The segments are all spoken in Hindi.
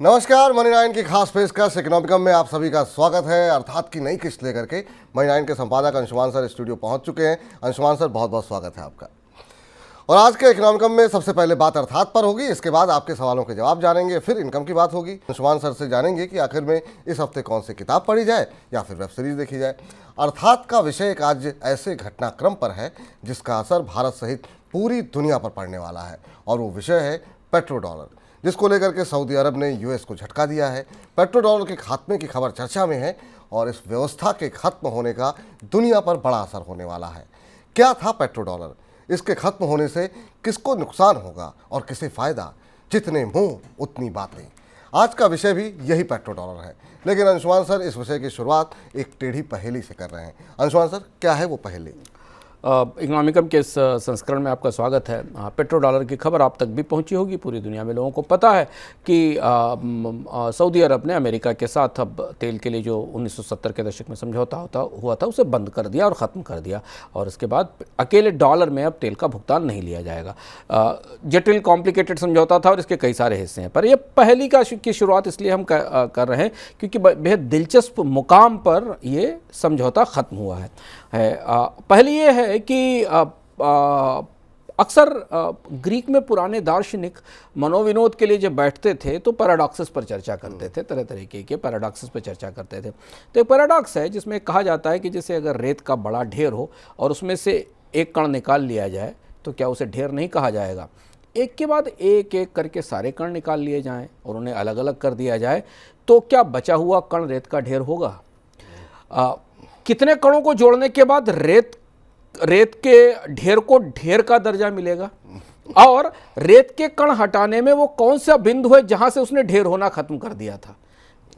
नमस्कार, मनी नाइन की खास पेशकश इकोनॉमिकम में आप सभी का स्वागत है। अर्थात की नई किस्त लेकर के मनी नाइन के संपादक अंशुमान सर स्टूडियो पहुंच चुके हैं। अंशुमान सर, बहुत बहुत स्वागत है आपका। और आज के इकोनॉमिकम में सबसे पहले बात अर्थात पर होगी, इसके बाद आपके सवालों के जवाब जानेंगे, फिर इनकम की बात होगी। अंशुमान सर से जानेंगे कि आखिर में इस हफ्ते कौन सी किताब पढ़ी जाए या फिर वेब सीरीज देखी जाए। अर्थात का विषय एक आज ऐसे घटनाक्रम पर है जिसका असर भारत सहित पूरी दुनिया पर पड़ने वाला है, और वो विषय है पेट्रो डॉलर, जिसको लेकर के सऊदी अरब ने यूएस को झटका दिया है। पेट्रो डॉलर के खात्मे की खबर चर्चा में है और इस व्यवस्था के खत्म होने का दुनिया पर बड़ा असर होने वाला है। क्या था पेट्रो डॉलर? इसके खत्म होने से किसको नुकसान होगा और किसे फ़ायदा? जितने मुंह उतनी बातें। आज का विषय भी यही पेट्रो डॉलर है। लेकिन अंशुमान सर इस विषय की शुरुआत एक टेढ़ी पहेली से कर रहे हैं। अंशुमान सर, क्या है वो पहेली? इकोनॉमिकम के इस संस्करण में आपका स्वागत है। पेट्रो डॉलर की खबर आप तक भी पहुंची होगी। पूरी दुनिया में लोगों को पता है कि सऊदी अरब ने अमेरिका के साथ अब तेल के लिए जो 1970 के दशक में समझौता हुआ था उसे बंद कर दिया और ख़त्म कर दिया, और इसके बाद अकेले डॉलर में अब तेल का भुगतान नहीं लिया जाएगा। जटिल कॉम्प्लिकेटेड समझौता था और इसके कई सारे हिस्से हैं, पर यह पहली की शुरुआत इसलिए हम कर रहे हैं क्योंकि बेहद दिलचस्प मुकाम पर ये समझौता ख़त्म हुआ है। पहली ये है कि अक्सर ग्रीक में पुराने दार्शनिक मनोविनोद के लिए जब बैठते थे तो पैराडॉक्सेस पर चर्चा करते थे, तरह तरीके के पैराडॉक्सेस पर चर्चा करते थे। तो एक पैराडॉक्स है जिसमें कहा जाता है कि जैसे अगर रेत का बड़ा ढेर हो और उसमें से एक कण निकाल लिया जाए तो क्या उसे ढेर नहीं कहा जाएगा? एक के बाद एक एक करके सारे कण निकाल लिए जाएं और उन्हें अलग अलग कर दिया जाए तो क्या बचा हुआ कण रेत का ढेर होगा? कितने कणों को जोड़ने के बाद रेत के ढेर को ढेर का दर्जा मिलेगा? और रेत के कण हटाने में वो कौन सा बिंदु है जहां से उसने ढेर होना खत्म कर दिया था?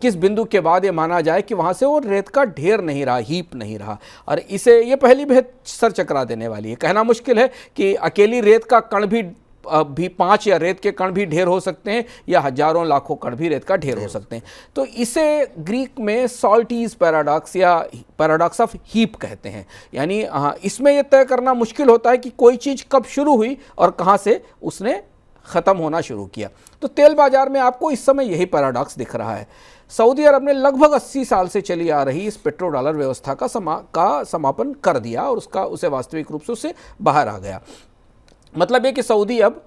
किस बिंदु के बाद ये माना जाए कि वहां से वो रेत का ढेर नहीं रहा, हीप नहीं रहा? और इसे ये पहली बेहद सर चकरा देने वाली है। कहना मुश्किल है कि अकेली रेत का कण भी 5 या रेत के कण भी ढेर हो सकते हैं या हजारों लाखों कण भी रेत का ढेर हो सकते हैं। तो इसे ग्रीक में सॉल्टीज पैराडॉक्स या पैराडॉक्स ऑफ हीप कहते हैं। यानी इसमें यह तय करना मुश्किल होता है कि कोई चीज़ कब शुरू हुई और कहाँ से उसने ख़त्म होना शुरू किया। तो तेल बाजार में आपको इस समय यही पैराडॉक्स दिख रहा है। सऊदी अरब ने लगभग 80 साल से चली आ रही इस पेट्रो डॉलर व्यवस्था का समापन कर दिया और उसे वास्तविक रूप से उससे बाहर आ गया। मतलब ये कि सऊदी अब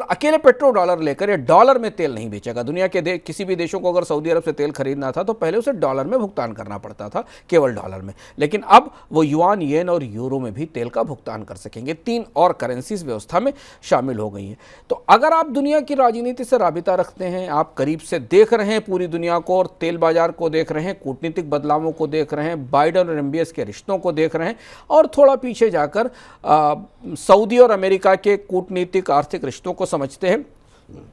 अकेले पेट्रो डॉलर लेकर या डॉलर में तेल नहीं बेचेगा। दुनिया के किसी भी देशों को अगर सऊदी अरब से तेल खरीदना था तो पहले उसे डॉलर में भुगतान करना पड़ता था, केवल डॉलर में। लेकिन अब वो युआन, येन और यूरो में भी तेल का भुगतान कर सकेंगे। 3 और करेंसीज व्यवस्था में शामिल हो गई हैं। तो अगर आप दुनिया की राजनीति से राबिता रखते हैं, आप करीब से देख रहे हैं पूरी दुनिया को और तेल बाजार को देख रहे हैं, कूटनीतिक बदलावों को देख रहे हैं, बाइडन और एमबीएस के रिश्तों को देख रहे हैं, और थोड़ा पीछे जाकर सऊदी और अमेरिका के कूटनीतिक आर्थिक रिश्तों को समझते हैं,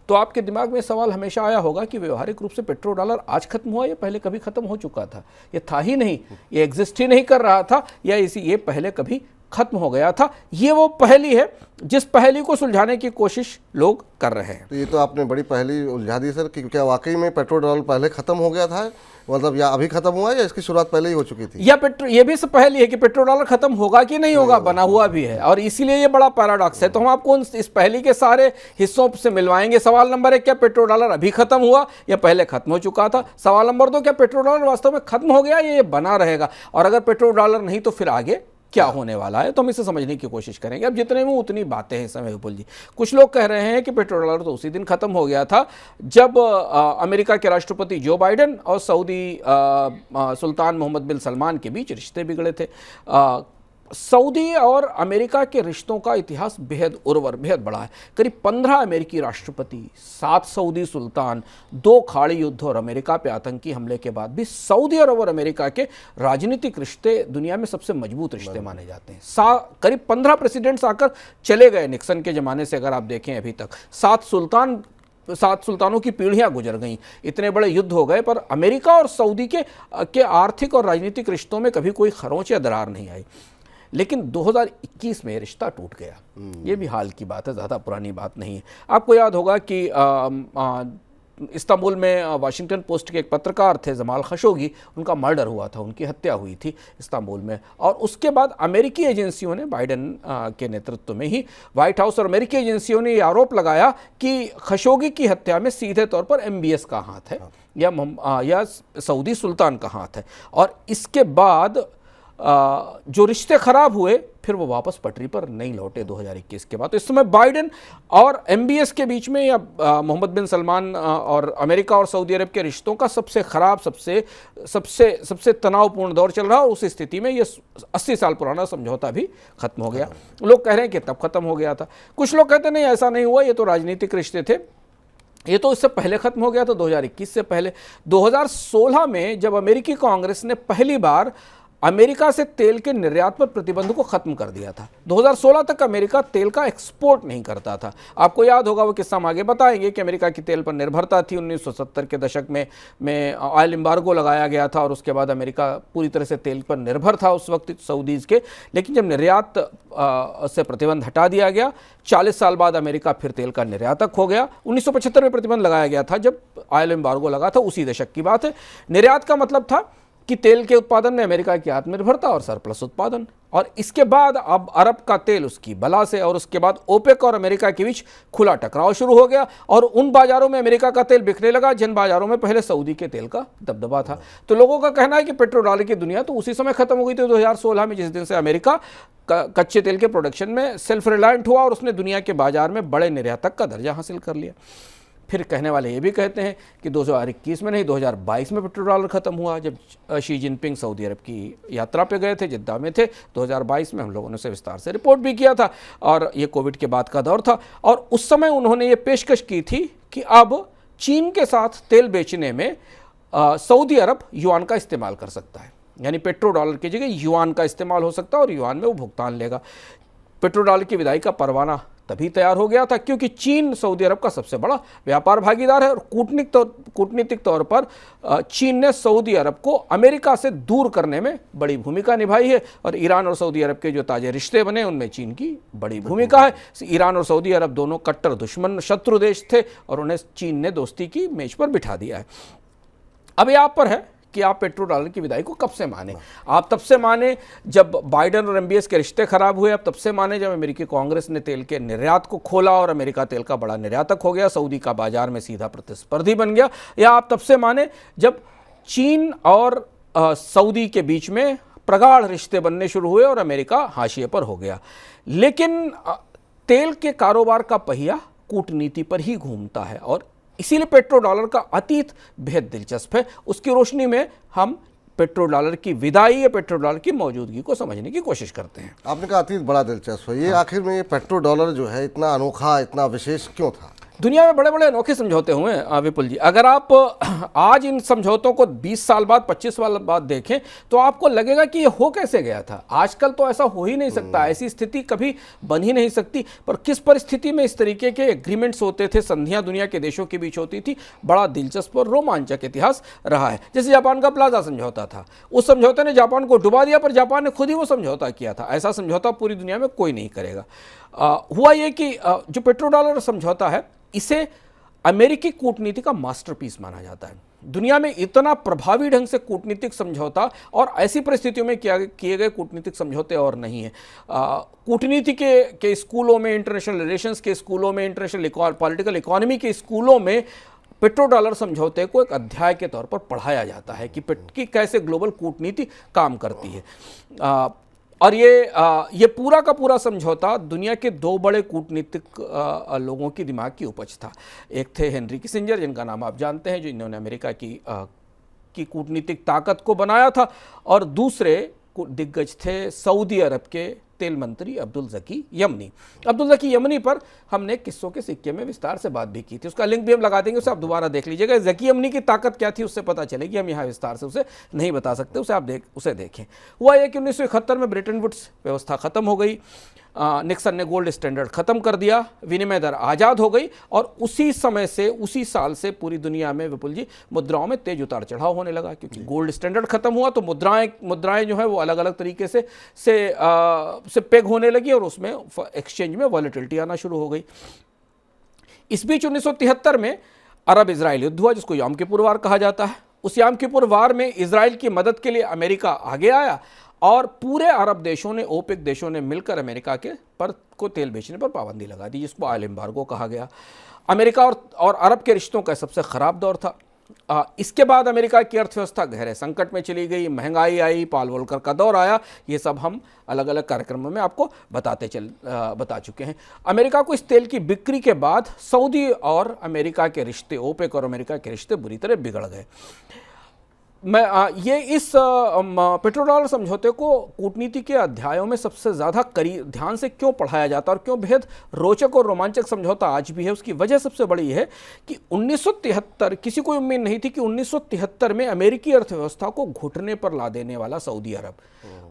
तो आपके दिमाग में सवाल हमेशा आया होगा कि व्यवहारिक रूप से पेट्रो डॉलर आज खत्म हुआ या पहले कभी खत्म हो चुका था? ये था ही नहीं, ये एग्जिस्ट ही नहीं कर रहा था, या ये पहले कभी खत्म हो गया था? ये वो पहेली है जिस पहेली को सुलझाने की कोशिश लोग कर रहे हैं। तो ये तो आपने बड़ी पहेली उलझा दी सर, कि क्या वाकई में पेट्रो डॉलर पहले खत्म हो गया था, मतलब या अभी खत्म हुआ या इसकी शुरुआत पहले ही हो चुकी थी? या ये भी पहेली है कि पेट्रो डॉलर खत्म होगा कि नहीं होगा, बना हुआ भी है, और इसीलिए ये बड़ा पैराडॉक्स है। तो हम आपको इस पहेली के सारे हिस्सों से मिलवाएंगे। सवाल नंबर 1, क्या पेट्रो डॉलर अभी खत्म हुआ या पहले खत्म हो चुका था? सवाल नंबर 2, क्या पेट्रो डॉलर वास्तव में खत्म हो गया या ये बना रहेगा? और अगर पेट्रो डॉलर नहीं तो फिर आगे क्या होने वाला है? तो हम इसे समझने की कोशिश करेंगे। अब जितने में उतनी बातें हैं इस समय विपुल जी। कुछ लोग कह रहे हैं कि पेट्रो डॉलर तो उसी दिन खत्म हो गया था जब अमेरिका के राष्ट्रपति जो बाइडेन और सऊदी सुल्तान मोहम्मद बिन सलमान के बीच रिश्ते बिगड़े थे। सऊदी और अमेरिका के रिश्तों का इतिहास बेहद उर्वर, बेहद बड़ा है। करीब 15 अमेरिकी राष्ट्रपति, 7 सऊदी सुल्तान, 2 खाड़ी युद्ध और अमेरिका पे आतंकी हमले के बाद भी सऊदी अरब और अमेरिका के राजनीतिक रिश्ते दुनिया में सबसे मजबूत रिश्ते माने जाते हैं। करीब 15 प्रेसिडेंट्स आकर चले गए निक्सन के ज़माने से, अगर आप देखें अभी तक 7 सुल्तानों की पीढ़ियां गुजर गईं, इतने बड़े युद्ध हो गए, पर अमेरिका और सऊदी के आर्थिक और राजनीतिक रिश्तों में कभी कोई खरोंच या दरार नहीं आई। लेकिन 2021 में रिश्ता टूट गया। ये भी हाल की बात है, ज़्यादा पुरानी बात नहीं है। आपको याद होगा कि इस्तांबुल में वाशिंगटन पोस्ट के एक पत्रकार थे जमाल खशोगी, उनका मर्डर हुआ था, उनकी हत्या हुई थी इस्तांबुल में। और उसके बाद अमेरिकी एजेंसियों ने, बाइडेन के नेतृत्व में ही व्हाइट हाउस और अमेरिकी एजेंसियों ने ये आरोप लगाया कि खशोगी की हत्या में सीधे तौर पर MBS का हाथ है या सऊदी सुल्तान का हाथ है। और इसके बाद जो रिश्ते खराब हुए फिर वो वापस पटरी पर नहीं लौटे 2021 के बाद। तो इस समय बाइडेन और MBS के बीच में या मोहम्मद बिन सलमान और अमेरिका और सऊदी अरब के रिश्तों का सबसे खराब, सबसे तनावपूर्ण दौर चल रहा है। और उस स्थिति में ये 80 साल पुराना समझौता भी खत्म हो गया। लोग कह रहे हैं कि तब खत्म हो गया था, कुछ लोग कहते नहीं ऐसा नहीं हुआ, ये तो राजनीतिक रिश्ते थे, ये तो इससे पहले खत्म हो गया था, 2021 से पहले। 2016 में जब अमेरिकी कांग्रेस ने पहली बार अमेरिका से तेल के निर्यात पर प्रतिबंध को खत्म कर दिया था। 2016 तक अमेरिका तेल का एक्सपोर्ट नहीं करता था। आपको याद होगा वो किस्सा हम आगे बताएंगे कि अमेरिका की तेल पर निर्भरता थी। 1970 के दशक में ऑयल एम्बार्गो लगाया गया था और उसके बाद अमेरिका पूरी तरह से तेल पर निर्भर था उस वक्त सऊदीज़ के। लेकिन जब निर्यात से प्रतिबंध हटा दिया गया, 40 साल बाद अमेरिका फिर तेल का निर्यातक हो गया। 1975 में प्रतिबंध लगाया गया था जब ऑयल एम्बार्गो लगा था, उसी दशक की बात है। निर्यात का मतलब था कि तेल के उत्पादन में अमेरिका की आत्मनिर्भरता और सरप्लस उत्पादन। और इसके बाद अब अरब का तेल उसकी बला से, और उसके बाद ओपेक और अमेरिका के बीच खुला टकराव शुरू हो गया और उन बाजारों में अमेरिका का तेल बिकने लगा जिन बाजारों में पहले सऊदी के तेल का दबदबा था। तो लोगों का कहना है कि पेट्रो डॉलर की दुनिया तो उसी समय खत्म हो गई थी 2016 में, जिस दिन से अमेरिका कच्चे तेल के प्रोडक्शन में सेल्फ रिलायंट हुआ और उसने दुनिया के बाजार में बड़े निर्यातक का दर्जा हासिल कर लिया। फिर कहने वाले ये भी कहते हैं कि 2021 में नहीं, 2022 में पेट्रो डॉलर खत्म हुआ जब शी जिनपिंग सऊदी अरब की यात्रा पे गए थे, जिद्दा में थे 2022 में। हम लोगों ने उसे विस्तार से रिपोर्ट भी किया था और ये कोविड के बाद का दौर था। और उस समय उन्होंने ये पेशकश की थी कि अब चीन के साथ तेल बेचने में सऊदी अरब युआन का इस्तेमाल कर सकता है, यानी पेट्रो डॉलर की जगह युआन का इस्तेमाल हो सकता है और युआन में वो भुगतान लेगा। पेट्रो डॉलर की विदाई का परवाना तभी तैयार हो गया था क्योंकि चीन सऊदी अरब का सबसे बड़ा व्यापार भागीदार है और कूटनीतिक तौर पर चीन ने सऊदी अरब को अमेरिका से दूर करने में बड़ी भूमिका निभाई है। और ईरान और सऊदी अरब के जो ताजे रिश्ते बने उनमें चीन की बड़ी भूमिका है। ईरान और सऊदी अरब दोनों कट्टर दुश्मन शत्रु देश थे और उन्हें चीन ने दोस्ती की मेज पर बिठा दिया है। अब ये आप पर है कि आप पेट्रो डॉलर की विदाई को कब से माने। आप तब से माने जब बाइडेन और MBS के रिश्ते खराब हुए, आप तब से माने जब अमेरिकी कांग्रेस ने तेल के निर्यात को खोला और अमेरिका तेल का बड़ा निर्यातक हो गया, सऊदी का बाजार में सीधा प्रतिस्पर्धी बन गया, या आप तब से माने जब चीन और सऊदी के बीच में प्रगाढ़ रिश्ते बनने शुरू हुए और अमेरिका हाशिए पर हो गया। लेकिन तेल के कारोबार का पहिया कूटनीति पर ही घूमता है और इसीलिए पेट्रो डॉलर का अतीत बेहद दिलचस्प है। उसकी रोशनी में हम पेट्रो डॉलर की विदाई या पेट्रो डॉलर की मौजूदगी को समझने की कोशिश करते हैं। आपने कहा अतीत बड़ा दिलचस्प है, ये आखिर में ये पेट्रो डॉलर जो है इतना अनोखा, इतना विशेष क्यों था? दुनिया में बड़े बड़े अनोखे समझौते हुए हैं विपुल जी। अगर आप आज इन समझौतों को 20 साल बाद, 25 साल बाद देखें तो आपको लगेगा कि ये हो कैसे गया था। आजकल तो ऐसा हो ही नहीं सकता, ऐसी स्थिति कभी बन ही नहीं सकती। पर किस परिस्थिति में इस तरीके के एग्रीमेंट्स होते थे, संधियां दुनिया के देशों के बीच होती थी, बड़ा दिलचस्प और रोमांचक इतिहास रहा है। जैसे जापान का प्लाजा समझौता था, उस समझौते ने जापान को डुबा दिया पर जापान ने खुद ही वो समझौता किया था। ऐसा समझौता पूरी दुनिया में कोई नहीं करेगा। हुआ ये कि जो पेट्रो डॉलर समझौता है इसे अमेरिकी कूटनीति का मास्टरपीस माना जाता है। दुनिया में इतना प्रभावी ढंग से कूटनीतिक समझौता और ऐसी परिस्थितियों में किए गए कूटनीतिक समझौते और नहीं है। कूटनीति के स्कूलों में, इंटरनेशनल रिलेशंस के स्कूलों में, इंटरनेशनल पॉलिटिकल इकोनॉमी के स्कूलों में पेट्रो डॉलर समझौते को एक अध्याय के तौर पर पढ़ाया जाता है कि कैसे ग्लोबल कूटनीति काम करती है। और ये पूरा का पूरा समझौता दुनिया के दो बड़े कूटनीतिक लोगों की दिमाग की उपज था। एक थे हेनरी किसिंजर, जिनका नाम आप जानते हैं, जिन्होंने अमेरिका की कूटनीतिक ताकत को बनाया था, और दूसरे दिग्गज थे सऊदी अरब के तेल मंत्री अब्दुल ज़की यमनी। अब्दुल ज़की यमनी पर हमने किस्सों के सिक्के में विस्तार से बात भी की थी, उसका लिंक भी हम लगा देंगे, उसे आप दोबारा देख लीजिएगा। ज़की यमनी की ताकत क्या थी उससे पता चलेगी, हम यहाँ विस्तार से उसे नहीं बता सकते, उसे आप उसे देखें। हुआ यह कि 1971 में ब्रेटन वुड्स व्यवस्था खत्म हो गई, निक्सन ने गोल्ड स्टैंडर्ड खत्म कर दिया, विनिमय दर आज़ाद हो गई, और उसी समय से, उसी साल से पूरी दुनिया में विपुल जी मुद्राओं में तेज उतार चढ़ाव होने लगा, क्योंकि गोल्ड स्टैंडर्ड खत्म हुआ तो मुद्राएं जो है वो अलग अलग तरीके से पेग होने लगी और उसमें एक्सचेंज में वॉलेटिलिटी आना शुरू हो गई। इस बीच 1973 में अरब इजराइल युद्ध हुआ जिसको यौम किपुर वार कहा जाता है। उस यौम किपुर वार में इजराइल की मदद के लिए अमेरिका आगे आया और पूरे अरब देशों ने, ओपेक देशों ने मिलकर अमेरिका के पर को तेल बेचने पर पाबंदी लगा दी, जिसको ऑयल एम्बार्गो कहा गया। अमेरिका और अरब के रिश्तों का सबसे खराब दौर था। इसके बाद अमेरिका की अर्थव्यवस्था गहरे संकट में चली गई, महंगाई आई, पॉल वोल्कर का दौर आया। ये सब हम अलग अलग कार्यक्रमों में आपको बता चुके हैं। अमेरिका को इस तेल की बिक्री के बाद सऊदी और अमेरिका के रिश्ते, ओपेक और अमेरिका के रिश्ते बुरी तरह बिगड़ गए। ये इस पेट्रोडॉलर समझौते को कूटनीति के अध्यायों में सबसे ज़्यादा ध्यान से क्यों पढ़ाया जाता है और क्यों बेहद रोचक और रोमांचक समझौता आज भी है, उसकी वजह सबसे बड़ी है कि 1973, किसी को उम्मीद नहीं थी कि 1973 में अमेरिकी अर्थव्यवस्था को घुटने पर ला देने वाला सऊदी अरब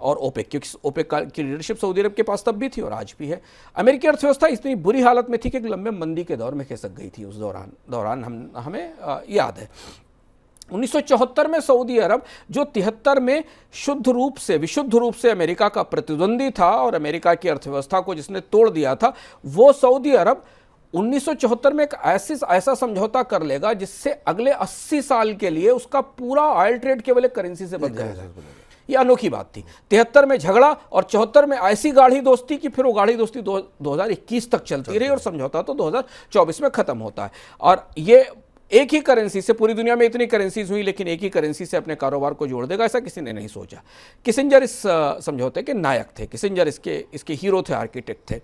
और ओपेक, क्योंकि ओपेक की लीडरशिप सऊदी अरब के पास तब भी थी और आज भी है। अमेरिकी अर्थव्यवस्था इतनी बुरी हालत में थी कि एक लंबे मंदी के दौर में खिसक गई थी। उस दौरान हमें याद है 1974 में सऊदी अरब, जो 73 में विशुद्ध रूप से अमेरिका का प्रतिद्वंदी था और अमेरिका की अर्थव्यवस्था को जिसने तोड़ दिया था, वो सऊदी अरब 1974 में एक ऐसा समझौता कर लेगा जिससे अगले 80 साल के लिए उसका पूरा ऑयल ट्रेड केवल एक करेंसी से बन जाएगा। ये अनोखी बात थी। 73 में झगड़ा और 74 में ऐसी गाढ़ी दोस्ती कि फिर वो गाढ़ी दोस्ती 2021 तक चलती रही और समझौता तो 2024 में खत्म होता है। और ये एक ही करेंसी से, पूरी दुनिया में इतनी करेंसीज हुई लेकिन एक ही करेंसी से अपने कारोबार को जोड़ देगा, ऐसा किसी ने नहीं सोचा। किसिंजर इस समझौते के नायक थे, किसिंजर इसके हीरो थे, आर्किटेक्ट थे।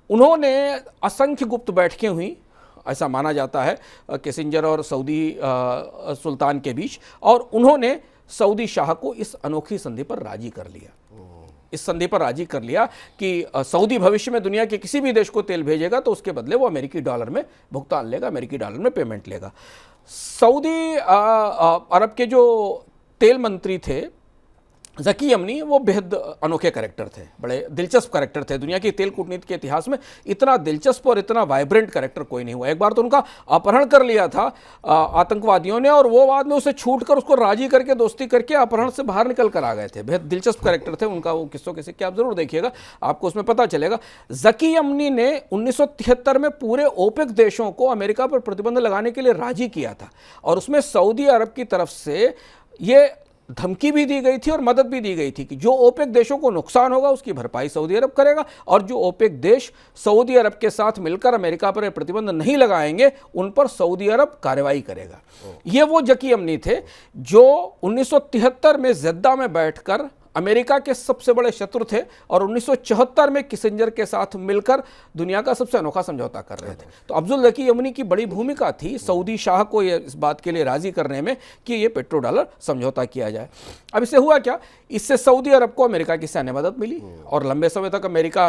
उन्होंने असंख्य गुप्त बैठकें हुई, ऐसा माना जाता है, किसिंजर और सऊदी सुल्तान के बीच, और उन्होंने सऊदी शाह को इस अनोखी संधि पर राजी कर लिया। इस संधि पर राजी कर लिया कि सऊदी भविष्य में दुनिया के किसी भी देश को तेल भेजेगा तो उसके बदले वो अमेरिकी डॉलर में भुगतान लेगा, अमेरिकी डॉलर में पेमेंट लेगा। सऊदी अरब के जो तेल मंत्री थे ज़की यमनी, वो बेहद अनोखे कैरेक्टर थे, बड़े दिलचस्प कैरेक्टर थे। दुनिया की तेल कूटनीति के इतिहास में इतना दिलचस्प और इतना वाइब्रेंट कैरेक्टर कोई नहीं हुआ। एक बार तो उनका अपहरण कर लिया था आतंकवादियों ने, और वो बाद में उसे छूट कर, उसको राजी करके, दोस्ती करके अपहरण से बाहर निकल कर आ गए थे। बेहद दिलचस्प कैरेक्टर थे उनका, वो किस्सों के सिक्के आप जरूर देखिएगा, आपको उसमें पता चलेगा। ज़की यमनी ने 1973 में पूरे ओपेक देशों को अमेरिका पर प्रतिबंध लगाने के लिए राजी किया था, और उसमें सऊदी अरब की तरफ से ये धमकी भी दी गई थी और मदद भी दी गई थी कि जो ओपेक देशों को नुकसान होगा उसकी भरपाई सऊदी अरब करेगा, और जो ओपेक देश सऊदी अरब के साथ मिलकर अमेरिका पर प्रतिबंध नहीं लगाएंगे उन पर सऊदी अरब कार्रवाई करेगा। ये वो ज़की यमनी थे जो 1973 में जेद्दा में बैठकर अमेरिका के सबसे बड़े शत्रु थे और 1974 में किसिंजर के साथ मिलकर दुनिया का सबसे अनोखा समझौता कर रहे थे। तो अब्दुल ज़की यमनी की बड़ी भूमिका थी सऊदी शाह को ये इस बात के लिए राजी करने में कि ये पेट्रोडॉलर समझौता किया जाए। अब इससे हुआ क्या, इससे सऊदी अरब को अमेरिका की सैन्य मदद मिली और लंबे समय तक अमेरिका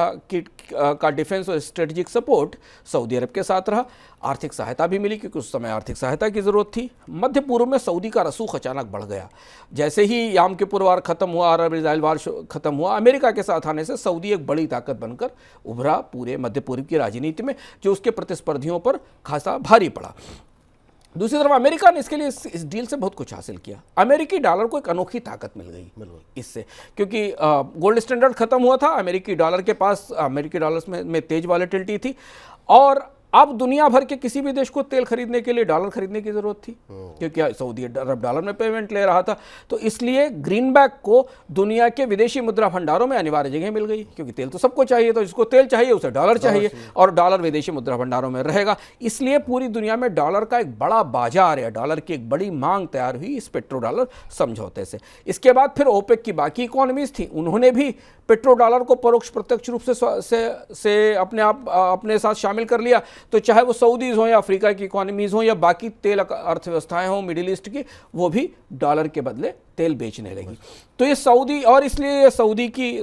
का डिफेंस और स्ट्रेटेजिक सपोर्ट सऊदी अरब के साथ रहा। आर्थिक सहायता भी मिली क्योंकि उस समय आर्थिक सहायता की ज़रूरत थी। मध्य पूर्व में सऊदी का रसूख अचानक बढ़ गया। जैसे ही यौम किपुर वार खत्म हुआ, अरब इजराइल वार खत्म हुआ, अमेरिका के साथ आने से सऊदी एक बड़ी ताकत बनकर उभरा पूरे मध्य पूर्व की राजनीति में, जो उसके प्रतिस्पर्धियों पर खासा भारी पड़ा। दूसरी तरफ अमेरिका ने इसके लिए इस डील से बहुत कुछ हासिल किया। अमेरिकी डॉलर को एक अनोखी ताकत मिल गई इससे, क्योंकि गोल्ड स्टैंडर्ड खत्म हुआ था, अमेरिकी डॉलर के पास, अमेरिकी डॉलर्स में तेज वॉलेटिलिटी थी, और अब दुनिया भर के किसी भी देश को तेल खरीदने के लिए डॉलर खरीदने की जरूरत थी, क्योंकि सऊदी अरब डॉलर में पेमेंट ले रहा था। तो इसलिए ग्रीनबैक को दुनिया के विदेशी मुद्रा भंडारों में अनिवार्य जगह मिल गई, क्योंकि तेल तो सबको चाहिए, तो जिसको तेल चाहिए उसे डॉलर चाहिए, और डॉलर विदेशी मुद्रा भंडारों में रहेगा। इसलिए पूरी दुनिया में डॉलर का एक बड़ा बाजार है, डॉलर की एक बड़ी मांग तैयार हुई इस पेट्रोडॉलर समझौते से। इसके बाद फिर ओपेक की बाकी इकोनॉमीज थी, उन्होंने भी पेट्रोडॉलर को परोक्ष प्रत्यक्ष रूप से अपने साथ शामिल कर लिया। तो चाहे वो सऊदीज हों या अफ्रीका की इकोनॉमीज हों या बाकी तेल अर्थव्यवस्थाएं हों मिडिल ईस्ट की, वो भी डॉलर के बदले तेल बेचने लगी। तो ये सऊदी, और इसलिए ये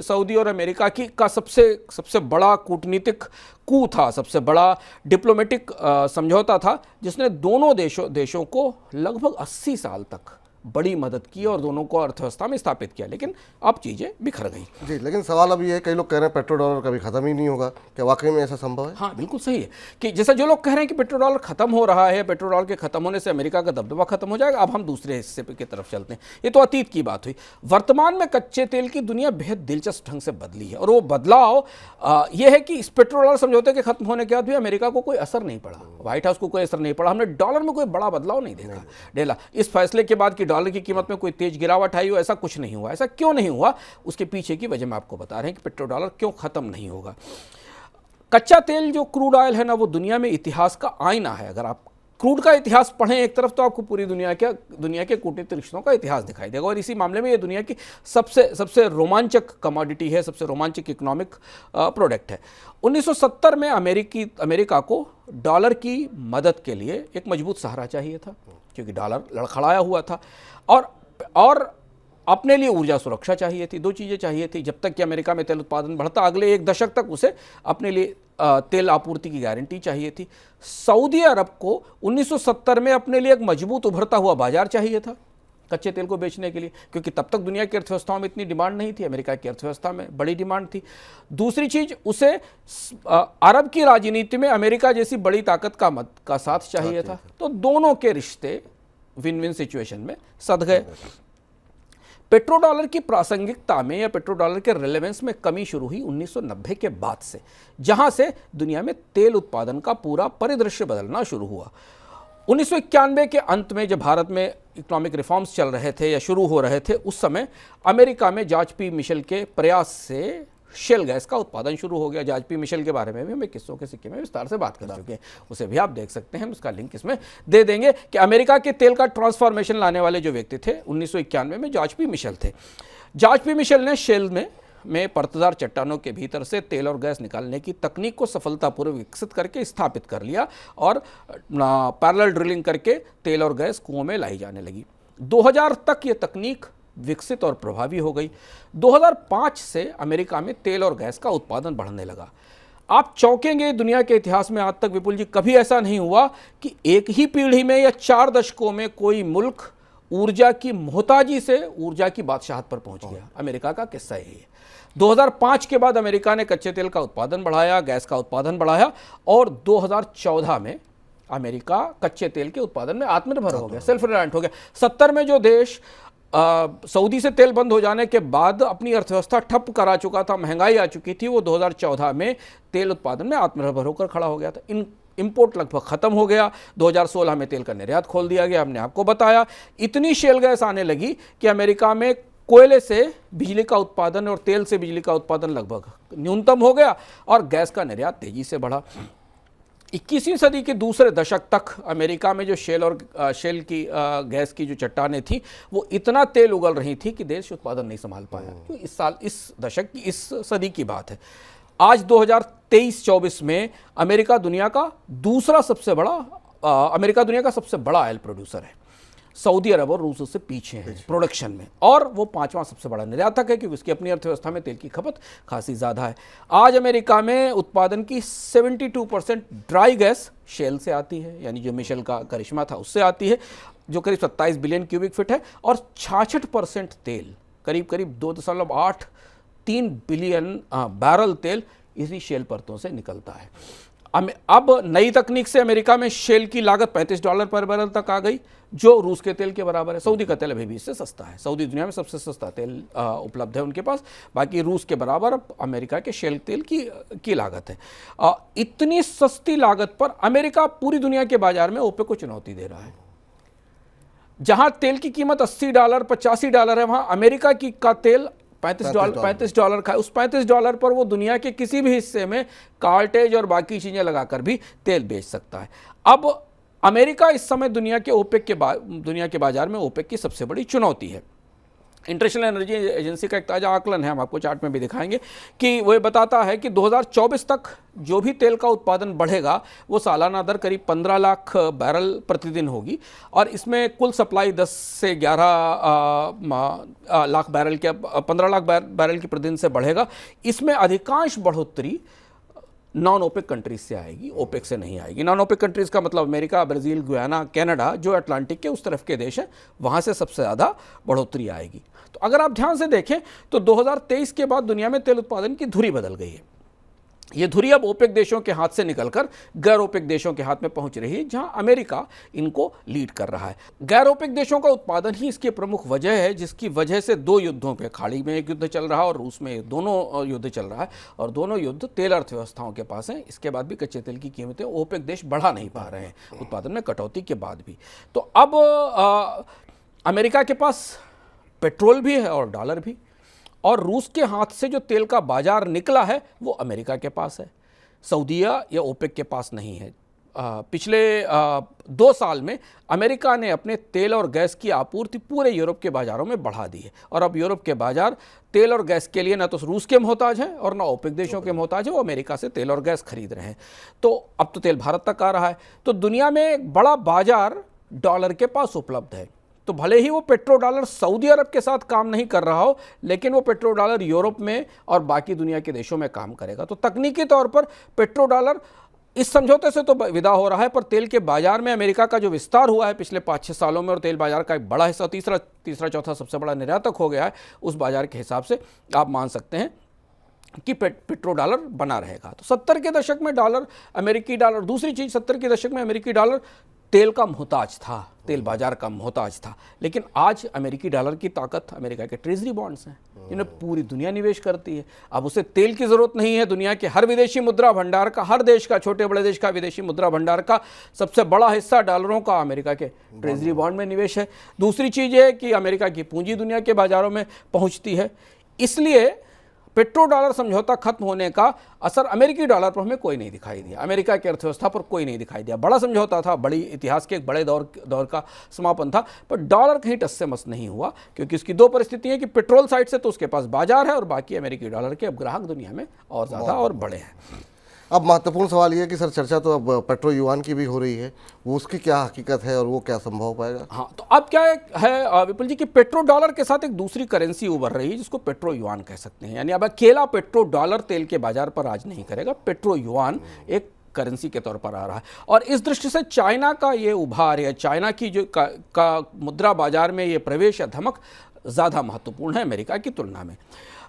सऊदी और अमेरिका का सबसे बड़ा कूटनीतिक कू था, सबसे बड़ा डिप्लोमेटिक समझौता था, जिसने दोनों देशों को लगभग 80 साल तक बड़ी मदद की और दोनों को अर्थव्यवस्था में स्थापित किया, लेकिन अब चीज़ें बिखर गई। जी, लेकिन सवाल अब ये है, कई लोग कह रहे हैं पेट्रो डॉलर कभी खत्म ही नहीं होगा, क्या वाकई में ऐसा संभव है? हाँ, बिल्कुल सही है कि जैसा जो लोग कह रहे हैं कि पेट्रो डॉलर खत्म हो रहा है, पेट्रो डॉलर के खत्म होने से अमेरिका का दबदबा खत्म हो जाएगा, अब हम दूसरे हिस्से की तरफ चलते हैं, ये तो अतीत की बात हुई। वर्तमान में कच्चे तेल की दुनिया बेहद दिलचस्प ढंग से बदली है और वो बदलाव ये है कि इस पेट्रो डॉलर समझौते के खत्म होने के बाद भी अमेरिका को कोई असर नहीं पड़ा, व्हाइट हाउस को कोई असर नहीं पड़ा, हमने डॉलर में कोई बड़ा बदलाव नहीं देखा डेला। इस फैसले के बाद कि डॉलर की कीमत में कोई तेज गिरावट आई हो, ऐसा कुछ नहीं हुआ। ऐसा क्यों नहीं हुआ, उसके पीछे की वजह मैं आपको बता रहे हैं कि पेट्रो डॉलर क्यों खत्म नहीं होगा। कच्चा तेल जो क्रूड ऑयल है ना, वो दुनिया में इतिहास का आईना है। अगर आप क्रूड का इतिहास पढ़ें एक तरफ, तो आपको पूरी दुनिया के कूटनीतिक रिश्तों का इतिहास दिखाई देगा और इसी मामले में ये दुनिया की सबसे रोमांचक कमोडिटी है, सबसे रोमांचक इकोनॉमिक प्रोडक्ट है। 1970 में अमेरिका को डॉलर की मदद के लिए एक मजबूत सहारा चाहिए था, क्योंकि डॉलर लड़खड़ाया हुआ था और अपने लिए ऊर्जा सुरक्षा चाहिए थी। दो चीज़ें चाहिए थी। जब तक कि अमेरिका में तेल उत्पादन बढ़ता, अगले एक दशक तक उसे अपने लिए तेल आपूर्ति की गारंटी चाहिए थी। सऊदी अरब को 1970 में अपने लिए एक मजबूत उभरता हुआ बाजार चाहिए था कच्चे तेल को बेचने के लिए, क्योंकि तब तक दुनिया की अर्थव्यवस्थाओं में इतनी डिमांड नहीं थी, अमेरिका की अर्थव्यवस्था में बड़ी डिमांड थी। दूसरी चीज, उसे अरब की राजनीति में अमेरिका जैसी बड़ी ताकत का साथ चाहिए था। तो दोनों के रिश्ते विन विन सिचुएशन में सध गए। पेट्रो डॉलर की प्रासंगिकता में या पेट्रो डॉलर के रेलेवेंस में कमी शुरू हुई 1990 के बाद से, जहां से दुनिया में तेल उत्पादन का पूरा परिदृश्य बदलना शुरू हुआ। 1991 के अंत में जब भारत में इकोनॉमिक रिफॉर्म्स चल रहे थे या शुरू हो रहे थे, उस समय अमेरिका में जॉर्ज पी मिशेल के प्रयास से शेल गैस का उत्पादन शुरू हो गया। जॉर्ज पी मिशेल के बारे में भी हमें किस्सों के सिक्के में विस्तार से बात कर चुके हैं, उसे भी आप देख सकते हैं, उसका लिंक इसमें दे देंगे कि अमेरिका के तेल का ट्रांसफॉर्मेशन लाने वाले जो व्यक्ति थे 1991 में जॉर्ज पी मिशेल थे। जॉर्ज पी मिशेल ने शेल में परतदार चट्टानों के भीतर से तेल और गैस निकालने की तकनीक को सफलतापूर्वक विकसित करके स्थापित कर लिया और पैरेलल ड्रिलिंग करके तेल और गैस कुओं में लाई जाने लगी। 2000 तक ये तकनीक विकसित और प्रभावी हो गई। 2005 से अमेरिका में तेल और गैस का उत्पादन बढ़ने लगा। आप चौंकेंगे, दुनिया के इतिहास में आज तक विपुल जी कभी ऐसा नहीं हुआ कि एक ही पीढ़ी में या 4 दशकों में कोई मुल्क ऊर्जा की मोहताजी से ऊर्जा की बादशाहत पर पहुंच गया। अमेरिका का किस्सा यही है। 2005 के बाद अमेरिका ने कच्चे तेल का उत्पादन बढ़ाया, गैस का उत्पादन बढ़ाया और 2014 में अमेरिका कच्चे तेल के उत्पादन में आत्मनिर्भर हो गया, सेल्फ रिलायंट हो गया। 70 में जो देश सऊदी से तेल बंद हो जाने के बाद अपनी अर्थव्यवस्था ठप करा चुका था, महंगाई आ चुकी थी, वो 2014 में तेल उत्पादन में आत्मनिर्भर होकर खड़ा हो गया था। इंपोर्ट लगभग खत्म हो गया। 2016 में तेल का निर्यात खोल दिया गया, हमने आपको बताया। इतनी शेल गैस आने लगी कि अमेरिका में कोयले से बिजली का उत्पादन और तेल से बिजली का उत्पादन लगभग न्यूनतम हो गया और गैस का निर्यात तेजी से बढ़ा। 21वीं सदी के दूसरे दशक तक अमेरिका में जो शेल की गैस की जो चट्टानें थी, वो इतना तेल उगल रही थी कि देश उत्पादन नहीं संभाल पाया। तो इस दशक की, इस सदी की बात है। आज 2023-24 में अमेरिका दुनिया का सबसे बड़ा ऑयल प्रोड्यूसर है। सऊदी अरब और रूस उससे पीछे हैं प्रोडक्शन में, और वो 5वां सबसे बड़ा निर्यातक है क्योंकि उसकी अपनी अर्थव्यवस्था में तेल की खपत खासी ज़्यादा है। आज अमेरिका में उत्पादन की 72% ड्राई गैस शेल से आती है, यानी जो मिशेल का करिश्मा था उससे आती है, जो करीब 27 बिलियन क्यूबिक फीट है, और 66% तेल, करीब 2.83 बिलियन बैरल तेल इसी शेल परतों से निकलता है। अब नई तकनीक से अमेरिका में शेल की लागत $35 पर बैरल तक आ गई, जो रूस के तेल के बराबर है। सऊदी का तेल अभी भी इससे सस्ता है। सऊदी दुनिया में सबसे सस्ता तेल उपलब्ध है उनके पास, बाकी रूस के बराबर अब अमेरिका के शेल तेल की लागत है। इतनी सस्ती लागत पर अमेरिका पूरी दुनिया के बाजार में ओपेक को चुनौती दे रहा है। जहां तेल की कीमत $80 $85 है, वहां अमेरिका का तेल $35 का है। उस $35 पर वो दुनिया के किसी भी हिस्से में कार्टेज और बाकी चीजें लगाकर भी तेल बेच सकता है। अब अमेरिका इस समय दुनिया के बाजार में ओपेक की सबसे बड़ी चुनौती है। इंटरनेशनल एनर्जी एजेंसी का एक ताज़ा आकलन है, हम आपको चार्ट में भी दिखाएंगे, कि वो बताता है कि 2024 तक जो भी तेल का उत्पादन बढ़ेगा वो सालाना दर करीब 15 लाख बैरल प्रतिदिन होगी, और इसमें कुल सप्लाई 10 से 11 लाख बैरल के 15 लाख बैरल की प्रतिदिन से बढ़ेगा। इसमें अधिकांश बढ़ोतरी नॉन ओपेक कंट्रीज से आएगी, ओपेक से नहीं आएगी। नॉन ओपेक कंट्रीज का मतलब अमेरिका, ब्राज़ील, गुयाना, कनाडा, जो अटलांटिक के उस तरफ के देश हैं, वहाँ से सबसे ज़्यादा बढ़ोतरी आएगी। तो अगर आप ध्यान से देखें तो 2023 के बाद दुनिया में तेल उत्पादन की धुरी बदल गई है। ये धुरी अब ओपेक देशों के हाथ से निकलकर गैर ओपेक देशों के हाथ में पहुंच रही है, जहां अमेरिका इनको लीड कर रहा है। गैर ओपेक देशों का उत्पादन ही इसकी प्रमुख वजह है, जिसकी वजह से दो युद्धों पे, खाड़ी में एक युद्ध चल रहा है और रूस में दोनों युद्ध चल रहा है, और दोनों युद्ध तेल अर्थव्यवस्थाओं के पास हैं। इसके बाद भी कच्चे तेल की कीमतें ओपेक देश बढ़ा नहीं पा रहे हैं, उत्पादन में कटौती के बाद भी। तो अब अमेरिका के पास पेट्रोल भी है और डॉलर भी, और रूस के हाथ से जो तेल का बाजार निकला है वो अमेरिका के पास है, सऊदीया या ओपेक के पास नहीं है। पिछले 2 साल में अमेरिका ने अपने तेल और गैस की आपूर्ति पूरे यूरोप के बाज़ारों में बढ़ा दी है, और अब यूरोप के बाज़ार तेल और गैस के लिए ना तो रूस के मोहताज हैं और ना ओपेक देशों के मोहताज हैं, वो अमेरिका से तेल और गैस खरीद रहे हैं। तो अब तो तेल भारत तक आ रहा है, तो दुनिया में एक बड़ा बाजार डॉलर के पास उपलब्ध है। तो भले ही वो पेट्रो डॉलर सऊदी अरब के साथ काम नहीं कर रहा हो, लेकिन वो पेट्रो डॉलर यूरोप में और बाकी दुनिया के देशों में काम करेगा। तो तकनीकी तौर पर पेट्रो डॉलर इस समझौते से तो विदा हो रहा है, पर तेल के बाजार में अमेरिका का जो विस्तार हुआ है पिछले 5-6 सालों में, और तेल बाजार का एक बड़ा हिस्सा, तीसरा चौथा सबसे बड़ा निर्यातक हो गया है, उस बाजार के हिसाब से आप मान सकते हैं कि पेट्रो डॉलर बना रहेगा। तो 70 के दशक में डॉलर, अमेरिकी डॉलर, दूसरी चीज़ 70 के दशक में अमेरिकी डॉलर तेल का मोहताज था, तेल बाजार का मोहताज था, लेकिन आज अमेरिकी डॉलर की ताकत अमेरिका के ट्रेजरी बॉन्ड्स हैं, जिन्हें पूरी दुनिया निवेश करती है। अब उसे तेल की ज़रूरत नहीं है, दुनिया के हर विदेशी मुद्रा भंडार का, हर देश का, छोटे बड़े देश का विदेशी मुद्रा भंडार का सबसे बड़ा हिस्सा डॉलरों का अमेरिका के ट्रेजरी बॉन्ड में निवेश है। दूसरी चीज़ है कि अमेरिका की पूंजी दुनिया के बाज़ारों में पहुँचती है, इसलिए पेट्रो डॉलर समझौता खत्म होने का असर अमेरिकी डॉलर पर हमें कोई नहीं दिखाई दिया, अमेरिका की अर्थव्यवस्था पर कोई नहीं दिखाई दिया। बड़ा समझौता था, बड़ी इतिहास के एक बड़े दौर का समापन था, पर डॉलर कहीं टस से मस नहीं हुआ, क्योंकि उसकी दो परिस्थितियां कि पेट्रोल साइड से तो उसके पास बाजार है, और बाकी अमेरिकी डॉलर के अब ग्राहक दुनिया में और ज़्यादा और बड़े हैं। अब महत्वपूर्ण सवाल ये है कि सर, चर्चा तो अब पेट्रो युआन की भी हो रही है, वो उसकी क्या हकीकत है और वो क्या संभव हो पाएगा? हाँ, तो अब क्या है विपुल जी, कि पेट्रो डॉलर के साथ एक दूसरी करेंसी उभर रही है, जिसको पेट्रो युआन कह सकते हैं। यानी अब अकेला पेट्रो डॉलर तेल के बाजार पर राज नहीं करेगा, पेट्रो युआन एक करेंसी के तौर पर आ रहा है। और इस दृष्टि से चाइना का ये उभार या चाइना की जो का मुद्रा बाजार में ये प्रवेश या धमक ज़्यादा महत्वपूर्ण है अमेरिका की तुलना में।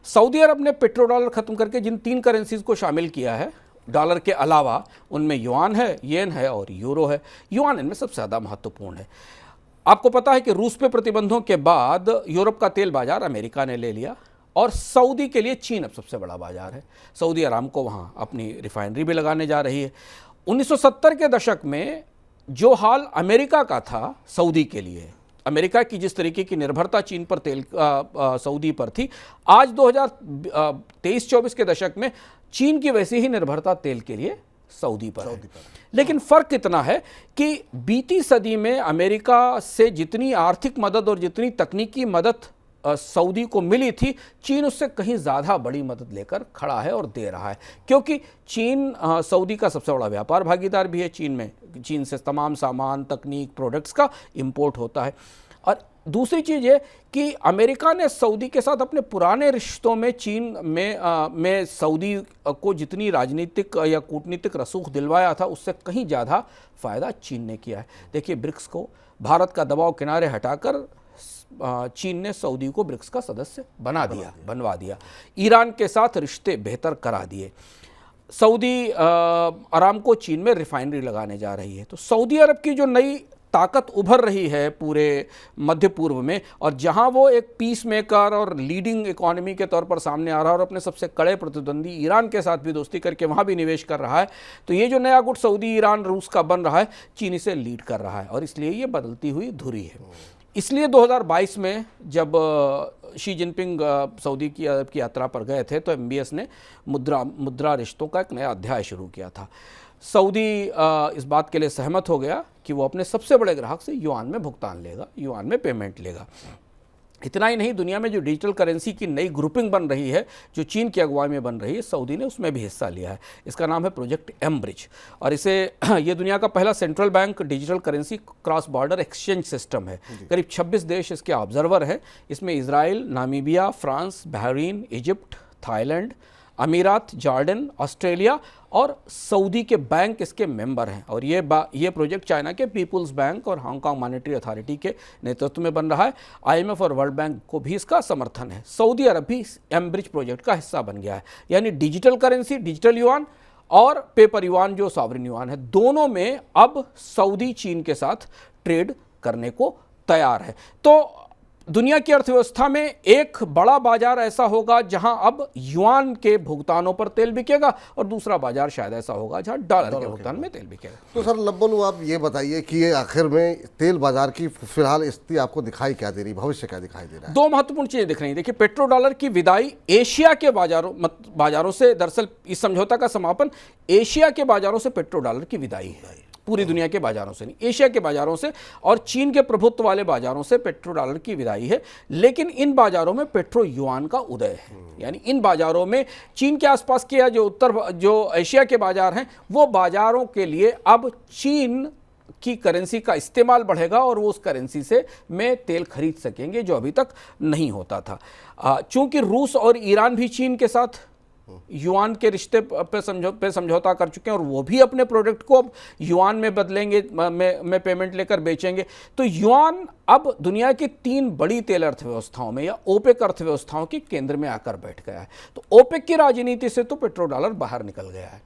सऊदी अरब ने पेट्रो डॉलर खत्म करके जिन 3 करेंसीज को शामिल किया है डॉलर के अलावा, उनमें युआन है, येन है और यूरो है। युआन इनमें सबसे ज़्यादा महत्वपूर्ण है। आपको पता है कि रूस पे प्रतिबंधों के बाद यूरोप का तेल बाजार अमेरिका ने ले लिया, और सऊदी के लिए चीन अब सबसे बड़ा बाजार है। सऊदी अरामको वहाँ अपनी रिफाइनरी भी लगाने जा रही है। 1970 के दशक में जो हाल अमेरिका का था सऊदी के लिए, अमेरिका की जिस तरीके की निर्भरता चीन पर तेल सऊदी पर थी, आज 2023-24 के दशक में चीन की वैसी ही निर्भरता तेल के लिए सऊदी पर है। लेकिन फ़र्क इतना है कि बीती सदी में अमेरिका से जितनी आर्थिक मदद और जितनी तकनीकी मदद सऊदी को मिली थी, चीन उससे कहीं ज़्यादा बड़ी मदद लेकर खड़ा है और दे रहा है, क्योंकि चीन सऊदी का सबसे बड़ा व्यापार भागीदार भी है। चीन से तमाम सामान, तकनीक, प्रोडक्ट्स का इंपोर्ट होता है। और दूसरी चीज़ ये कि अमेरिका ने सऊदी के साथ अपने पुराने रिश्तों में चीन में सऊदी को जितनी राजनीतिक या कूटनीतिक रसूख दिलवाया था, उससे कहीं ज़्यादा फ़ायदा चीन ने किया है। देखिए, ब्रिक्स को भारत का दबाव किनारे हटाकर चीन ने सऊदी को ब्रिक्स का सदस्य बनवा दिया। ईरान के साथ रिश्ते बेहतर करा दिए। सऊदी अरामको चीन में रिफाइनरी लगाने जा रही है। तो सऊदी अरब की जो नई ताकत उभर रही है पूरे मध्य पूर्व में, और जहां वो एक पीस मेकर और लीडिंग इकोनॉमी के तौर पर सामने आ रहा है, और अपने सबसे कड़े प्रतिद्वंदी ईरान के साथ भी दोस्ती करके वहां भी निवेश कर रहा है, तो ये जो नया गुट सऊदी, ईरान, रूस का बन रहा है, चीन इसे लीड कर रहा है, और इसलिए ये बदलती हुई धुरी है। इसलिए 2022 में जब शी जिनपिंग सऊदी की यात्रा पर गए थे, तो MBS ने मुद्रा रिश्तों का एक नया अध्याय शुरू किया था। सऊदी इस बात के लिए सहमत हो गया कि वो अपने सबसे बड़े ग्राहक से युआन में भुगतान लेगा, युआन में पेमेंट लेगा। इतना ही नहीं, दुनिया में जो डिजिटल करेंसी की नई ग्रुपिंग बन रही है, जो चीन की अगुवाई में बन रही है, सऊदी ने उसमें भी हिस्सा लिया है। इसका नाम है प्रोजेक्ट एमब्रिज, और ये दुनिया का पहला central bank digital currency cross border exchange system है। करीब 26 देश इसके ऑब्जर्वर हैं। इसमें Israel, Namibia, France, Bahrain, Egypt, Thailand, अमीरात, जॉर्डन, ऑस्ट्रेलिया और सऊदी के बैंक इसके मेंबर हैं। और ये प्रोजेक्ट चाइना के पीपुल्स बैंक और हांगकांग मॉनेटरी अथॉरिटी के नेतृत्व में बन रहा है। IMF और वर्ल्ड बैंक को भी इसका समर्थन है। सऊदी अरब भी इस एमब्रिज प्रोजेक्ट का हिस्सा बन गया है। यानी डिजिटल करेंसी, डिजिटल युआन और पेपर युआन जो सॉवरेन युआन है, दोनों में अब सऊदी चीन के साथ ट्रेड करने को तैयार है। तो दुनिया की अर्थव्यवस्था में एक बड़ा बाजार ऐसा होगा जहां अब युआन के भुगतानों पर तेल बिकेगा और दूसरा बाजार शायद ऐसा होगा जहां डॉलर के भुगतान में तेल बिकेगा। तो सर लब्बोलू, आप ये बताइए कि ये आखिर में तेल बाजार की फिलहाल स्थिति आपको दिखाई क्या दे रही, भविष्य क्या दिखाई दे रहा है? दो महत्वपूर्ण चीजें दिख रही हैं। देखिए, पेट्रो डॉलर की विदाई एशिया के बाजारों से, दरअसल इस समझौता का समापन एशिया के बाजारों से पेट्रो डॉलर की विदाई है, पूरी दुनिया के बाजारों से नहीं, एशिया के बाजारों से और चीन के प्रभुत्व वाले बाजारों से पेट्रो डॉलर की विदाई है। लेकिन इन बाजारों में पेट्रो युआन का उदय है। यानी इन बाजारों में चीन के आसपास के या जो एशिया के बाजार हैं, वो बाजारों के लिए अब चीन की करेंसी का इस्तेमाल बढ़ेगा और वो उस करेंसी से में तेल खरीद सकेंगे, जो अभी तक नहीं होता था। चूंकि रूस और ईरान भी चीन के साथ युआन के रिश्ते पे समझौता कर चुके हैं और वो भी अपने प्रोडक्ट को अब युआन में बदलेंगे, में पेमेंट लेकर बेचेंगे, तो युआन अब दुनिया की 3 बड़ी तेल अर्थव्यवस्थाओं में या ओपेक अर्थव्यवस्थाओं के केंद्र में आकर बैठ गया है। तो ओपेक की राजनीति से तो पेट्रो डॉलर बाहर निकल गया है,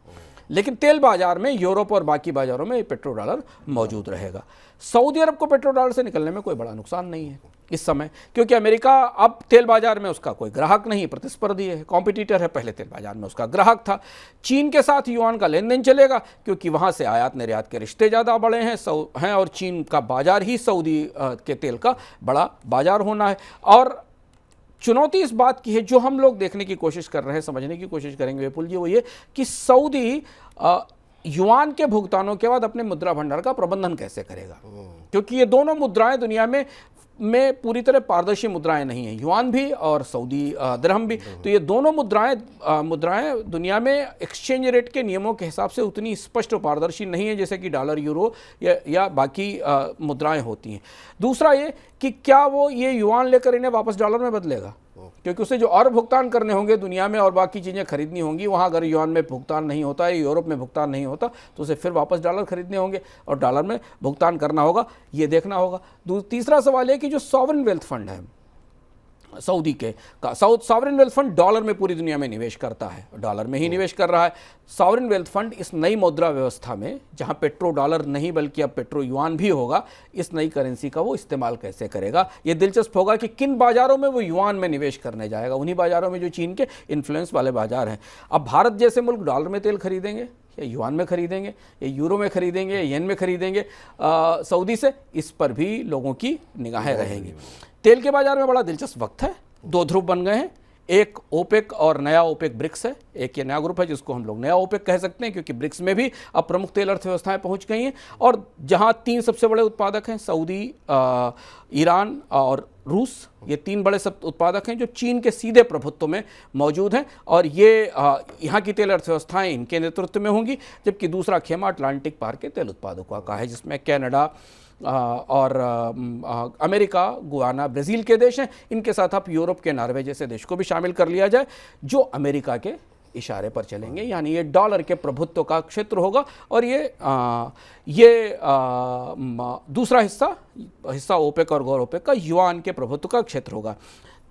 लेकिन तेल बाजार में यूरोप और बाकी बाजारों में पेट्रो डॉलर मौजूद रहेगा। सऊदी अरब को पेट्रो डॉलर से निकलने में कोई बड़ा नुकसान नहीं है इस समय, क्योंकि अमेरिका अब तेल बाजार में उसका कोई ग्राहक नहीं, प्रतिस्पर्धी है, कॉम्पिटिटर है। पहले तेल बाजार में उसका ग्राहक था। चीन के साथ युआन का लेन देन चलेगा, क्योंकि वहाँ से आयात निर्यात के रिश्ते ज़्यादा बड़े हैं और चीन का बाजार ही सऊदी के तेल का बड़ा बाजार होना है। और चुनौती इस बात की है, जो हम लोग देखने की कोशिश कर रहे हैं, समझने की कोशिश करेंगे विपुल जी, वो ये कि सऊदी युआन के भुगतानों के बाद अपने मुद्रा भंडार का प्रबंधन कैसे करेगा, क्योंकि ये दोनों मुद्राएं दुनिया में पूरी तरह पारदर्शी मुद्राएं नहीं हैं, युआन भी और सऊदी दिरहम भी। तो ये दोनों मुद्राएं दुनिया में एक्सचेंज रेट के नियमों के हिसाब से उतनी स्पष्ट और पारदर्शी नहीं है जैसे कि डॉलर, यूरो या बाकी मुद्राएं होती हैं। दूसरा ये कि क्या वो ये युआन लेकर इन्हें वापस डॉलर में बदलेगा, क्योंकि उसे जो और भुगतान करने होंगे दुनिया में और बाकी चीज़ें खरीदनी होंगी, वहाँ अगर युआन में भुगतान नहीं होता है, यूरोप में भुगतान नहीं होता, तो उसे फिर वापस डॉलर खरीदने होंगे और डॉलर में भुगतान करना होगा, ये देखना होगा। तीसरा सवाल है कि जो सॉवरेन वेल्थ फंड है सऊदी का सॉवरेन वेल्थ फंड डॉलर में पूरी दुनिया में निवेश करता है, डॉलर में ही निवेश कर रहा है। सॉवरेन वेल्थ फंड इस नई मुद्रा व्यवस्था में, जहां पेट्रो डॉलर नहीं बल्कि अब पेट्रो युआन भी होगा, इस नई करेंसी का वो इस्तेमाल कैसे करेगा। ये दिलचस्प होगा कि किन बाजारों में वो युआन में निवेश करने जाएगा, उन्हीं बाजारों में जो चीन के इन्फ्लुएंस वाले बाजार हैं। अब भारत जैसे मुल्क डॉलर में तेल खरीदेंगे या युआन में खरीदेंगे या यूरो में खरीदेंगे या येन में खरीदेंगे सऊदी से, इस पर भी लोगों की निगाहें रहेंगी। तेल के बाजार में बड़ा दिलचस्प वक्त है, 2 ध्रुव बन गए हैं, एक ओपेक और नया ओपेक ब्रिक्स है। एक ये नया ग्रुप है जिसको हम लोग नया ओपेक कह सकते हैं, क्योंकि ब्रिक्स में भी अब प्रमुख तेल अर्थव्यवस्थाएं पहुंच गई हैं, और जहां 3 सबसे बड़े उत्पादक हैं, सऊदी, ईरान और रूस, ये 3 बड़े सब उत्पादक हैं जो चीन के सीधे प्रभुत्व में मौजूद हैं, और ये यहाँ की तेल अर्थव्यवस्थाएं इनके नेतृत्व में होंगी। जबकि दूसरा खेमा अटलांटिक पार के तेल उत्पादकों का है, जिसमें कनाडा और अमेरिका, गुयाना, ब्राज़ील के देश हैं। इनके साथ आप यूरोप के नॉर्वे जैसे देश को भी शामिल कर लिया जाए, जो अमेरिका के इशारे पर चलेंगे। यानी ये डॉलर के प्रभुत्व का क्षेत्र होगा, और ये दूसरा हिस्सा ओपेक और गौर ओपेक का युआन के प्रभुत्व का क्षेत्र होगा।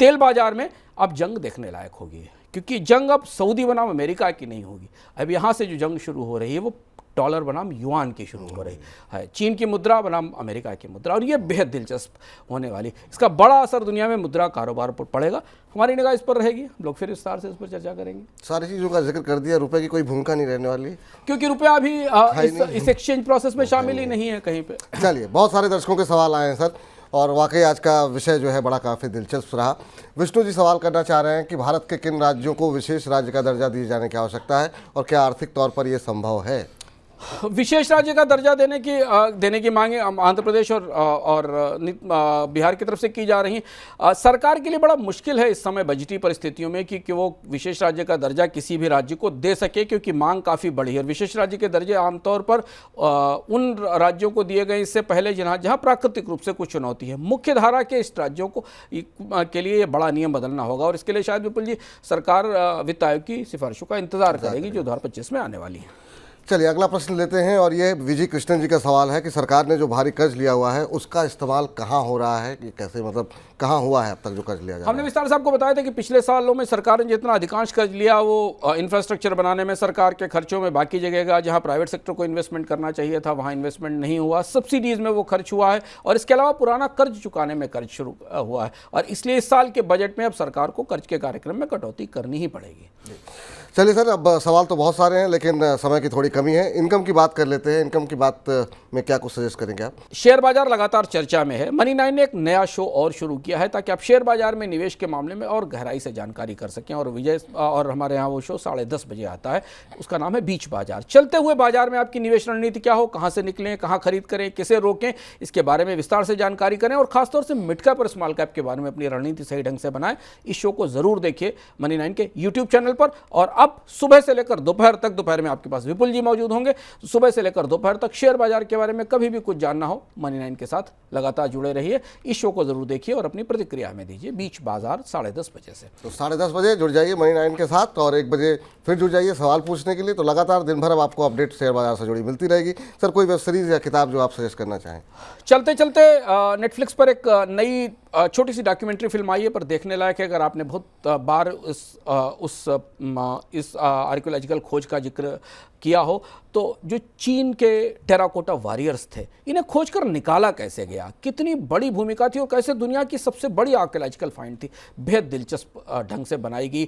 तेल बाजार में अब जंग देखने लायक होगी, क्योंकि जंग अब सऊदी बनाम अमेरिका की नहीं होगी। अब यहाँ से जो जंग शुरू हो रही है वो डॉलर बनाम युआन की शुरू हो रही है, चीन की मुद्रा बनाम अमेरिका की मुद्रा, और ये बेहद दिलचस्प होने वाली। इसका बड़ा असर दुनिया में मुद्रा कारोबार पर पड़ेगा। हमारी निगाह इस पर रहेगी, हम लोग फिर विस्तार से इस पर चर्चा करेंगे। सारी चीज़ों का जिक्र कर दिया, रुपए की कोई भूमिका नहीं रहने वाली, क्योंकि रुपया अभी इस एक्सचेंज प्रोसेस में शामिल ही नहीं है कहीं पे। चलिए, बहुत सारे दर्शकों के सवाल आए हैं सर, और वाकई आज का विषय जो है बड़ा काफ़ी दिलचस्प रहा। विष्णु जी सवाल करना चाह रहे हैं कि भारत के किन राज्यों को विशेष राज्य का दर्जा दिए जाने की आवश्यकता है, और क्या आर्थिक तौर पर यह संभव है? विशेष राज्य का दर्जा देने की मांगे आंध्र प्रदेश और बिहार की तरफ से की जा रही हैं। सरकार के लिए बड़ा मुश्किल है इस समय बजटीय परिस्थितियों में कि वो विशेष राज्य का दर्जा किसी भी राज्य को दे सके, क्योंकि मांग काफ़ी बड़ी है। और विशेष राज्य के दर्जे आमतौर पर उन राज्यों को दिए गए इससे पहले जहाँ प्राकृतिक रूप से कुछ चुनौती है। मुख्य धारा के इस राज्यों के लिए बड़ा नियम बदलना होगा और इसके लिए शायद विपुल जी सरकार वित्त आयोग की सिफारिशों का इंतजार करेगी जो 2025 में आने वाली है। चलिए अगला प्रश्न लेते हैं और ये विजय कृष्णन जी का सवाल है कि सरकार ने जो भारी कर्ज लिया हुआ है उसका इस्तेमाल कहाँ हो रहा है, कि कैसे, मतलब कहाँ हुआ है अब तक जो कर्ज लिया जा रहा है? हमने विस्तार से आपको बताया था कि पिछले सालों में सरकार ने जितना अधिकांश कर्ज लिया वो इंफ्रास्ट्रक्चर बनाने में, सरकार के खर्चों में, बाकी जगह का जहाँ प्राइवेट सेक्टर को इन्वेस्टमेंट करना चाहिए था वहाँ इन्वेस्टमेंट नहीं हुआ, सब्सिडीज़ में वो खर्च हुआ है और इसके अलावा पुराना कर्ज चुकाने में खर्च शुरू हुआ है। और इसलिए इस साल के बजट में अब सरकार को कर्ज के कार्यक्रम में कटौती करनी ही पड़ेगी। चलिए सर, अब सवाल तो बहुत सारे हैं लेकिन समय की थोड़ी कमी है। इनकम की बात कर लेते हैं। इनकम की बात में क्या कुछ सजेस्ट करेंगे आप? शेयर बाजार लगातार चर्चा में है। मनी 9 ने एक नया शो और शुरू किया है ताकि आप शेयर बाजार में निवेश के मामले में और गहराई से जानकारी कर सकें। और हमारे यहाँ वो शो 10:30 बजे आता है, उसका नाम है बीच बाजार। चलते हुए बाजार में आपकी निवेश रणनीति क्या हो, कहाँ से निकलें, कहाँ खरीद करें, किसे रोकें, इसके बारे में विस्तार से जानकारी करें और खासतौर से मिड कैप और स्मॉल कैप के बारे में अपनी रणनीति सही ढंग से बनाएं। इस शो को जरूर देखिए मनी 9 के यूट्यूब चैनल पर। और अब सुबह से लेकर दोपहर तक, दोपहर में आपके पास विपुल जी मौजूद होंगे, सुबह से लेकर दोपहर तक शेयर बाजार के बारे में कभी भी कुछ जानना हो मनी 9 के साथ लगातार जुड़े रहिए। इस शो को जरूर देखिए और अपनी प्रतिक्रिया में दीजिए। बीच बाजार 10:30 बजे से। तो 10:30 बजे जुड़ जाइए मनी 9 के साथ और 1 बजे फिर जुड़ जाइए सवाल पूछने के लिए। तो लगातार दिन भर अब आपको अपडेट शेयर बाजार से जुड़ी मिलती रहेगी। सर, कोई वेब सीरीज या किताब जो आप सजेस्ट करना चाहें? चलते चलते नेटफ्लिक्स पर एक नई छोटी सी डॉक्यूमेंट्री फिल्म आई है, पर देखने लायक है। अगर आपने बहुत बार इस आर्कियोलॉजिकल खोज का जिक्र किया हो तो जो चीन के टेराकोटा वॉरियर्स थे, इन्हें खोजकर निकाला कैसे गया, कितनी बड़ी भूमिका थी और कैसे दुनिया की सबसे बड़ी आर्कियोलॉजिकल फाइंड थी, बेहद दिलचस्प ढंग से बनाई गई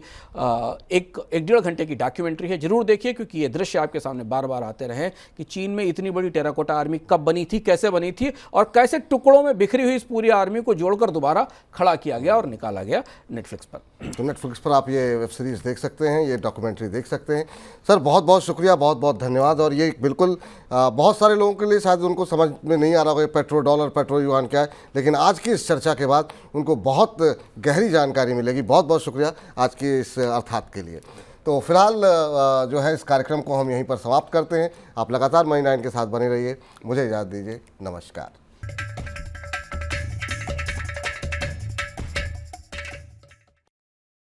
एक 1.5 घंटे की डॉक्यूमेंट्री है। जरूर देखिए क्योंकि ये दृश्य आपके सामने बार बार आते रहे कि चीन में इतनी बड़ी टेराकोटा आर्मी कब बनी थी, कैसे बनी थी और कैसे टुकड़ों में बिखरी हुई इस पूरी आर्मी को जोड़कर दोबारा खड़ा किया गया और निकाला गया नेटफ्लिक्स पर। तो नेटफ्लिक्स पर आप ये वेब सीरीज़ देख सकते हैं, ये डॉक्यूमेंट्री देख सकते हैं। सर, बहुत बहुत शुक्रिया, बहुत बहुत धन्यवाद। और ये बिल्कुल बहुत सारे लोगों के लिए शायद उनको समझ में नहीं आ रहा होगा पेट्रो डॉलर, पेट्रो युआन क्या है, लेकिन आज की इस चर्चा के बाद उनको बहुत गहरी जानकारी मिलेगी। बहुत बहुत शुक्रिया आज की इस अर्थात के लिए। तो फिलहाल जो है इस कार्यक्रम को हम यहीं पर समाप्त करते हैं। आप लगातार मनी 9 के साथ बने रहिए। मुझे इजाज़त दीजिए। नमस्कार।